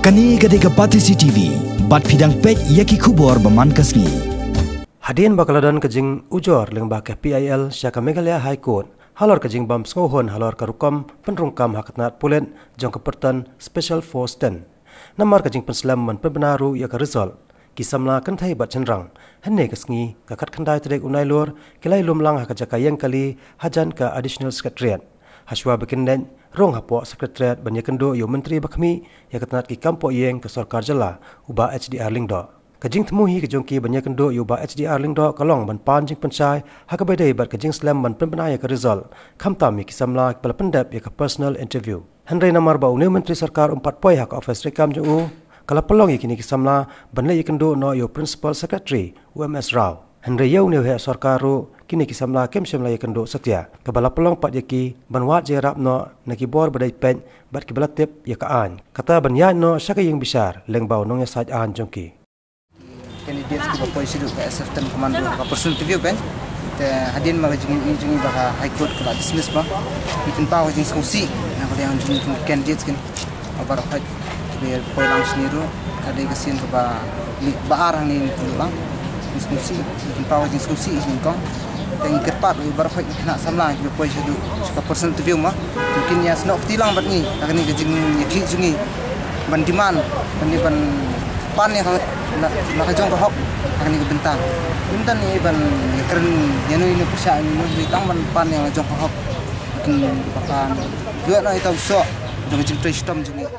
Kani gadega Pati CCTV, bat pidang pek yaki kubor baman kasni. Hadian bakaladan kejing ujor leng bakeh PIL Syaka Meghalaya High Court. Halor kejing bam sengohon halor karukam penrungkam hakatnat pulen jong kepertan Special Force 10. Namar kejing penselam man penbenaru ya ka result. Kisamla kentai bat cenrang. Henne kesngi kakat kendai tedek unai lor kilai lumlang hakajaka yang kali hajan ka Additional Secretariat. Haswa berkendeng rong hapok sekretariat banyak kendo yo menteri bakmi ya ketnat ki kampo yeng ke Sarkar Jala uba HDR Lingdo. Kejing temuhi kejongki banyak kendo yo uba HDR Lingdo kalong ban panjing pencai hakabedai bat kejing slam ban penbenaya ke result. Kamtami kisamla kepala pendap ya ke personal interview. Henry namar ba une menteri sarkar 4 poi hak office rekam jo kala pelong kini kisamla ban le kendo no yo principal secretary UMS Rao. Henry yau ne he sarkaru kini kisamla kem semla kendo setia kebala pelong pat yaki banwat je rap no nakibor badai pen bat kibala tip ya ka an kata ban ya no syaka yang besar leng bau nong ya saj an jongki candidates ko po isidu ka SF10 commando ka person interview ben te hadin mga jingi baka high court ka dismiss ba itin pa ko jing skusi na ko yang jingi candidates kin abar haj be po lang sniru kada kasin ba baarang ni tulang diskusi itin pa ko jing skusi itin ko teng kerpat bar haj kena samla ke po isidu ka person interview ma mungkin ya snok tilang bat ni akani ke jing yaki jingi ban diman ban pan yang nakajong kahok akan dibentang. Bentang ni ban keren yanu ini pusat ini ditang ban pan yang nakajong kahok. Mungkin bahkan dua na itu sok dengan cerita sistem juga.